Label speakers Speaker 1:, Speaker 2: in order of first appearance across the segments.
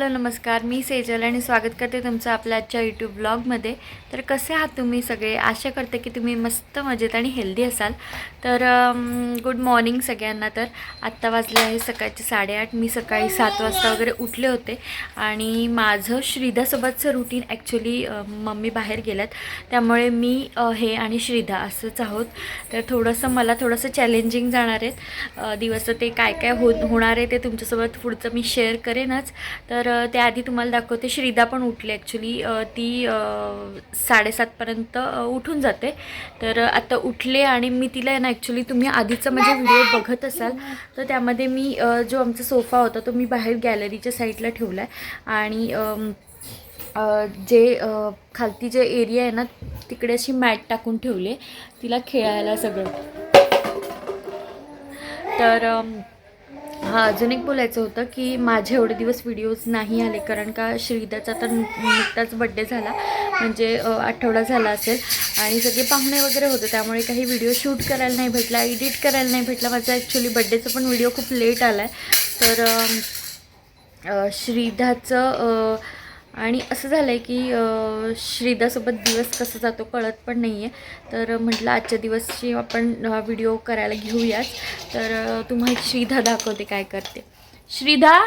Speaker 1: Hello नमस्कार, मी सेजल आणि स्वागत करते तुमचं आपल्या आजच्या यूट्यूब ब्लॉगमध्ये. तर कसे आहात तुम्ही सगळे? आशा करते की तुम्ही मस्त मजेत आणि हेल्दी असाल. तर गुड मॉर्निंग सगळ्यांना. तर आत्ता वाजले आहे सकाळचे 8:30. मी सकाळी 7 वाजता वगैरे उठले होते आणि माझं श्रीधासोबतचं रुटीन ॲक्च्युली मम्मी बाहेर गेल्यात, त्यामुळे मी हे आणि श्रीधा असंच आहोत. तर मला थोडंसं चॅलेंजिंग जाणार आहेत दिवस. ते काय काय होणार आहे ते तुमच्यासोबत पुढचं मी शेअर करेनच. तर त्याआधी तुम्हाला दाखवते, श्रीधा पण उठली ॲक्च्युली. ती 7:30पर्यंत उठून जाते. तर आता उठले आणि मी तिला ना ॲक्च्युली तुम्ही आधीचं म्हणजे व्हिडिओ बघत असाल तर त्यामध्ये मी जो आमचा सोफा होता तो मी बाहेर गॅलरीच्या साईडला ठेवला आहे आणि जे खालती जे एरिया आहे ना तिकडे अशी मॅट टाकून ठेवले तिला खेळायला सगळं. तर हां, अजून एक बोलायचं होतं की माझे एवढे दिवस व्हिडिओज नाही आले कारण का श्रीधाचा तर नुकताच बड्डे झाला, म्हणजे आठवडा झाला असेल आणि सगळे पाहुणे वगैरे होते, त्यामुळे काही व्हिडिओ शूट करायला नाही भेटला, एडिट करायला नाही भेटला. माझा ॲक्च्युली बड्डेचा पण व्हिडिओ खूप लेट आला आहे. तर श्रीधाचं आणि असं झालं आहे की श्रीधासोबत दिवस कसा जातो कळत पण नाही आहे. तर म्हटलं आजच्या दिवसची आपण व्हिडिओ करायला घेऊयाच. तर तुम्हाला श्रीधा दाखवते काय करते. श्रीधा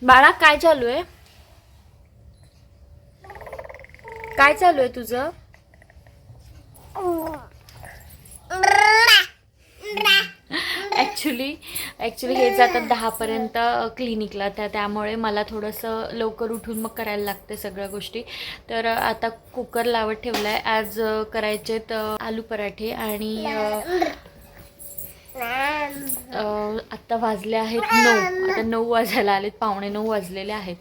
Speaker 1: बाळा, काय चालू आहे? काय चालू आहे तुझं? ॲक्च्युली हे जातात 10पर्यंत क्लिनिकला, त्यामुळे मला थोडंसं लवकर उठून मग करायला लागते सगळ्या गोष्टी. तर आता कुकर लावत ठेवला आहे. आज करायचेत आलू पराठे आणि आत्ता वाजले आहेत 9. आता 9 वाजायला आलेत, 8:45 वाजलेले आहेत.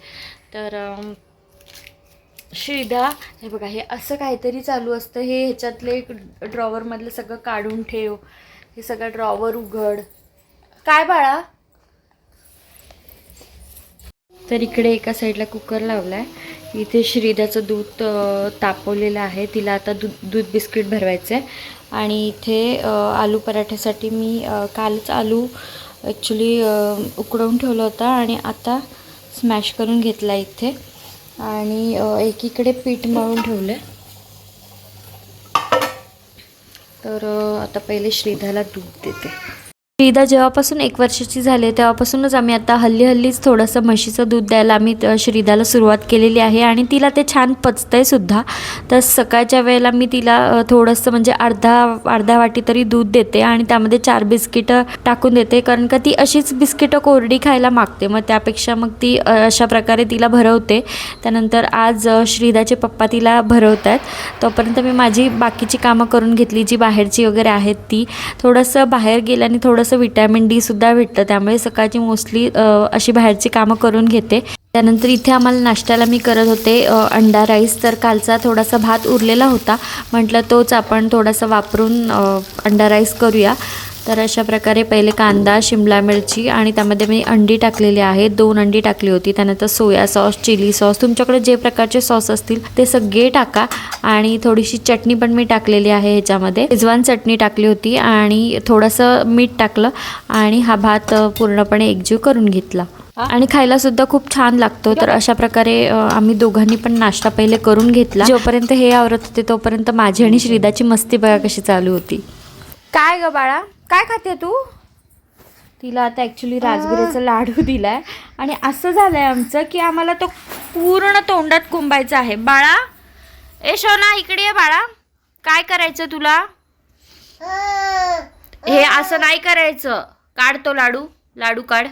Speaker 1: तर श्रीधा हे बघा, हे असं काहीतरी चालू असतं. हे ह्याच्यातले ड्रॉवरमधलं सगळं काढून ठेव, हे सगळं ड्रॉवर उघड. काय बाळा? तर इकडे एका साईडला कुकर लावला आहे. इथे श्रीधाचं दूध तापवलेलं आहे, तिला आता दूध बिस्किट भरवायचं आहे. आणि इथे आलू पराठ्यासाठी मी कालच आलू ॲक्च्युली उकडवून ठेवला होता आणि आता स्मॅश करून घेतला इथे. आणि एकीकडे पीठ मळून ठेवलं आहे. तर आता पहिले श्रीधाला दूध देते. श्रीधा जेव्हापासून 1 वर्षाची झाली तेव्हापासूनच आम्ही आता हल्लीच थोडंसं म्हशीचं दूध द्यायला आम्ही श्रीधाला सुरुवात केलेली आहे आणि तिला ते छान पचतंय सुद्धा. तर सकाळच्या वेळेला मी तिला थोडंसं म्हणजे अर्धा वाटी तरी दूध देते आणि त्यामध्ये 4 बिस्किटं टाकून देते, कारण का ती अशीच बिस्किटं कोरडी खायला मागते. मग त्यापेक्षा मग ती अशा प्रकारे तिला भरवते. त्यानंतर आज श्रीधाचे पप्पा तिला भरवत आहेत, तोपर्यंत मी माझी बाकीची कामं करून घेतली जी बाहेरची वगैरे आहेत ती. थोडंसं बाहेर गेल्याने थोडंसं विटॅमिन डी सुद्धा भेटतं, त्यामुळे सकाळची मोस्टली अशी बाहेरची कामं करून घेते. त्यानंतर इथे आम्हाला नाश्त्याला मी करत होते अंडा राईस. तर कालचा थोडासा भात उरलेला होता, म्हटलं तोच आपण थोडासा वापरून अंडा राईस करूया. तर अशा प्रकारे पहिले कांदा, शिमला मिरची आणि त्यामध्ये मी अंडी टाकलेली आहे. 2 अंडी टाकली होती. त्यानंतर सोया सॉस, चिली सॉस, तुमच्याकडे जे प्रकारचे सॉस असतील ते सगळे टाका. आणि थोडीशी चटणी पण मी टाकलेली आहे ह्याच्यामध्ये, शेजवान चटणी टाकली होती आणि थोडंसं मीठ टाकलं आणि हा भात पूर्णपणे एकजीव करून घेतला आणि खायला सुद्धा खूप छान लागतो. तर अशा प्रकारे आम्ही दोघांनी पण नाश्ता पहिले करून घेतला. जोपर्यंत हे आवरत होते तोपर्यंत माझी आणि श्रीधाची मस्ती बघा कशी चालू होती. काय ग बाळा, काय खाते तू? तिला आता ॲक्च्युली राजगिऱ्याचा लाडू दिलाय आणि असं झालंय आमचं की आम्हाला तो पूर्ण तोंडात कोंबायचा आहे. बाळा, ए शोना इकडे ये बाळा, काय करायचं तुला? हे असं नाही करायचं. काढ तो लाडू काढ.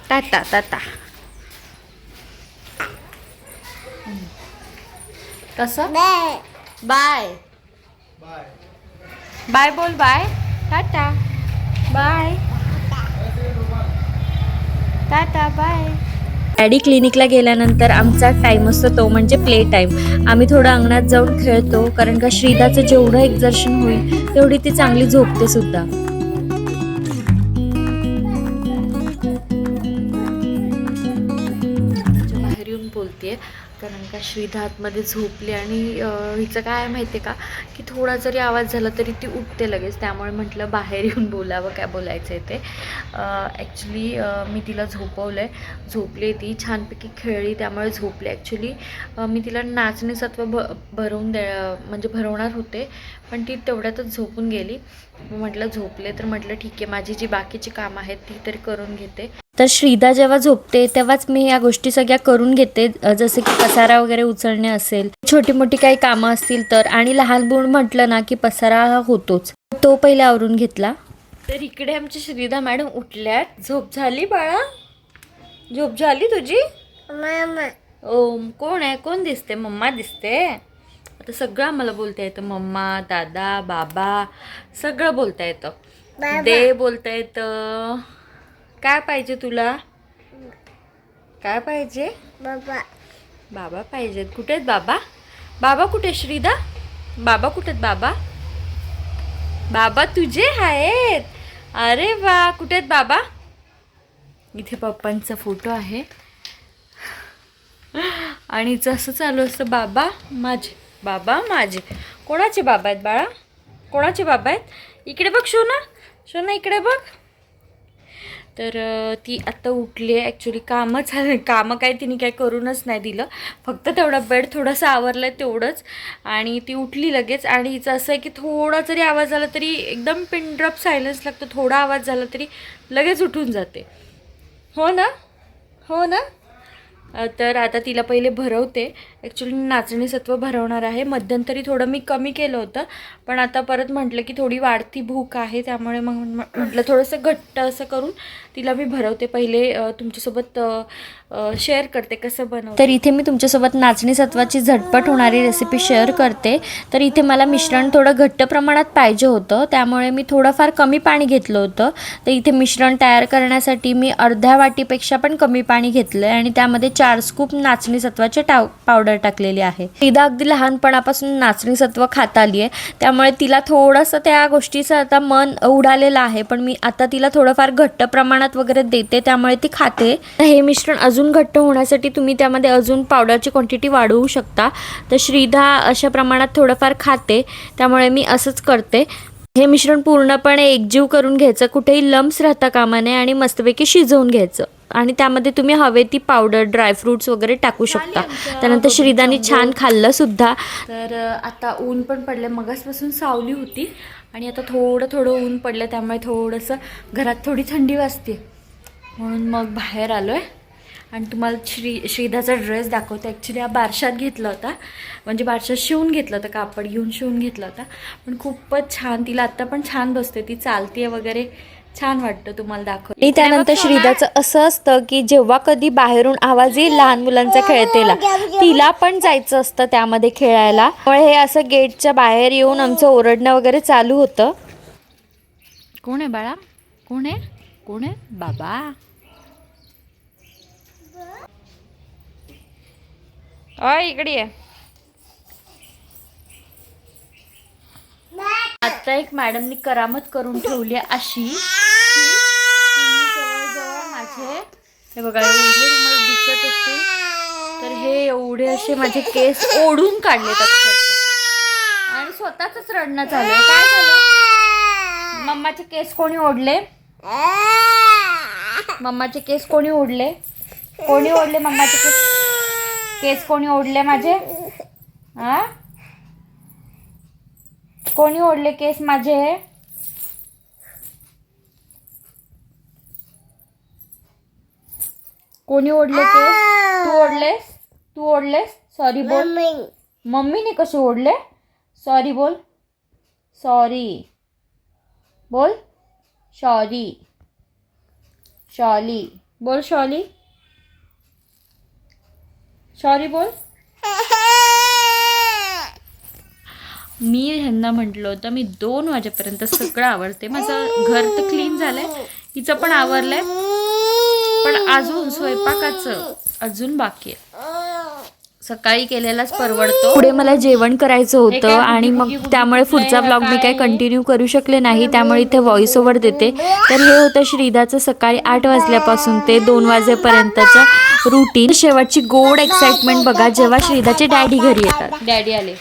Speaker 1: टाटा कसं? बाय बाय बोल. Bye, tata, bye, tata, bye. Daddy क्लिनिकला गेल्यानंतर आमचा टाईम असतो तो म्हणजे प्ले टाईम. आम्ही थोडं अंगणात जाऊन खेळतो, कारण का श्रीधाचं जेवढं एक्झर्शन होईल तेवढी ती चांगली झोपते सुद्धा. श्रीधा आतमध्ये झोपली आणि हिचं काय माहिती आहे का की थोडा जरी आवाज झाला तरी ती उठते लगेच. त्यामुळे म्हटलं बाहेर येऊन बोलावं, काय बोलायचं आहे ते. ॲक्च्युली मी तिला झोपवलं आहे, झोपली ती छानपैकी खेळली त्यामुळे झोपली. ॲक्च्युली मी तिला नाचणी सत्व म्हणजे भरवणार होते, पण ती तेवढ्यातच झोपून गेली. म्हटलं झोपले तर म्हटलं ठीक आहे, माझी जी बाकीची कामं आहेत ती तरी करून घेते. तर श्रीधा जेव्हा झोपते तेव्हाच मी या गोष्टी सगळ्या करून घेते, जसे की पसारा वगैरे उचलणे असेल, छोटी मोठी काही कामं असतील तर. आणि लहान मूल म्हटलं ना की पसारा होतोच, तो पहिले आवरून घेतला. तर इकडे आमची श्रीधा मॅडम उठल्यात. झोप झाली बाळा? झोप झाली तुझी? ओ कोण आहे? कोण दिसते? मम्मा दिसते. आता सगळं आम्हाला बोलता येतं, मम्मा, दादा, बाबा, सगळं बोलता येतं. दे बोलता येतं. काय पाहिजे तुला? काय पाहिजे? बाबा. बाबा पाहिजेत. कुठे आहेत बाबा? बाबा कुठे श्रीधा? बाबा कुठे आहेत बाबा? बाबा तुझे आहेत? अरे वा, कुठे आहेत बाबा? इथे पप्पांचा फोटो आहे आणि हिचं असं चालू असतं, बाबा माझे, बाबा माझे. कोणाचे बाबा आहेत बाळा? कोणाचे बाबा आहेत? इकडे बघ शोना, शोना इकडे बघ. तर ती आत्ता उठली आहे. ॲक्च्युली कामं काय तिने काय करूनच नाही दिलं, फक्त तेवढा बेड थोडंसं आवरलं आहे तेवढंच. आणि ती उठली लगेच. आणि हिचं असं आहे की थोडा जरी आवाज झाला तरी एकदम पिनड्रॉप सायलन्स लागतो, थोडा आवाज झाला तरी लगेच उठून जाते. हो ना, हो ना. तर आता तिला पहिले भरवते. ॲक्च्युली नाचणी सत्व भरवणार आहे. मध्यंतरी थोडं मी कमी केलं होतं, पण आता परत म्हटलं की थोडी वाढती भूक आहे, त्यामुळे मग म्हटलं थोडंसं घट्ट असं करून तिला मी भरवते. पहिले तुमच्यासोबत शेअर करते कसं बनवते. तर इथे मी तुमच्यासोबत नाचणी सत्वाची झटपट होणारी रेसिपी शेअर करते. तर इथे मला मिश्रण थोडं घट्ट प्रमाणात पाहिजे होतं, त्यामुळे मी थोडंफार कमी पाणी घेतलं होतं. तर इथे मिश्रण तयार करण्यासाठी मी अर्ध्या वाटीपेक्षा पण कमी पाणी घेतलं आहे आणि त्यामध्ये 4 स्कूप नाचणी सत्वाचे पावडर टाकलेली आहे. श्रीधा अगदी लहानपणापासून नाचणी सत्व खात आली आहे, त्यामुळे तिला थोडंसं त्या गोष्टीचं आता मन उडालेलं आहे. पण मी आता तिला थोडंफार घट्ट प्रमाणात वगैरे देते, त्यामुळे ती खाते. हे मिश्रण अजून घट्ट होण्यासाठी तुम्ही त्यामध्ये अजून पावडरची क्वांटिटी वाढवू शकता. तर श्रीधा अशा प्रमाणात थोडंफार खाते, त्यामुळे मी असंच करते. हे मिश्रण पूर्णपणे एकजीव करून घ्यायचं, कुठेही लम्स राहता कामा नये आणि मस्तपैकी शिजवून घ्यायचं. आणि त्यामध्ये तुम्ही हवे ती पावडर, ड्रायफ्रूट्स वगैरे टाकू शकता. त्यानंतर श्रीधाने छान खाल्लं सुद्धा. तर आता ऊन पण पडलं, मगासपासून सावली होती आणि आता थोडं ऊन पडलं, त्यामुळे थोडंसं घरात थोडी थंडी वाजते, म्हणून मग बाहेर आलो आहे. आणि तुम्हाला श्रीधाचा ड्रेस दाखवते. ॲक्च्युली हा बारशात घेतला होता, म्हणजे बारशात शिवून घेतलं होतं, कापड घेऊन शिवून घेतला होता. पण खूपच छान, तिला आत्ता पण छान बसते, ती चालते वगैरे, छान वाटतं. तुम्हाला दाखवते. त्यानंतर श्रीधाचं असं असतं की जेव्हा कधी बाहेरून आवाज येईल लहान मुलांचा खेळतेला, तिला पण जायचं असतं त्यामध्ये खेळायला. त्यामुळे हे असं गेटच्या बाहेर येऊन आमचं ओरडणं वगैरे चालू होतं. कोण आहे बाळा? कोण आहे? कोण आहे? बाबा. इकडे आहे. आता एक मॅडमनी करामत करून ठेवली अशी, जवळ माझे हे बघा एवढे तुम्हाला दिसत असतील, तर हे एवढे असे माझे केस ओढून काढलेत अक्षरशः आणि स्वतःच रडणं झालंय. काय झालं? मम्माचे केस कोणी ओढले? मम्माचे केस कोणी ओढले? कोणी ओढले मम्माचे केस? केस कोणी ओढले माझे? हा, कोणी ओढले केस माझे? कोणी ओढले केस? तू ओढलेस? तू ओढलेस? सॉरी बोल. मम्मीने कसे ओढले? सॉरी बोल. सॉरी बोल. सॉरी. शॉली बोल. शॉली. सॉरी बोल. मी ह्यांना म्हटलं होतं मी 2 वाजेपर्यंत सगळं आवरते. माझं घर तर क्लीन झालंय, हिचं पण आवरलंय, पण अजून स्वयंपाकाचं अजून बाकी आहे. सकाळी केलेलाच परवडतो. पुढे मला जेवण करायचं होतं आणि मग त्यामुळे पुढचा ब्लॉग मी काही कंटिन्यू करू शकले नाही, त्यामुळे इथे व्हॉइस ओव्हर देते. तर हे होतं श्रीदाचं सकाळी 8 वाजल्यापासून ते 2 वाजेपर्यंतचं रुटीन. शेवटची गोड एक्साइटमेंट बघा जेव्हा श्रीदाचे डॅडी घरी येतात. डॅडी आले.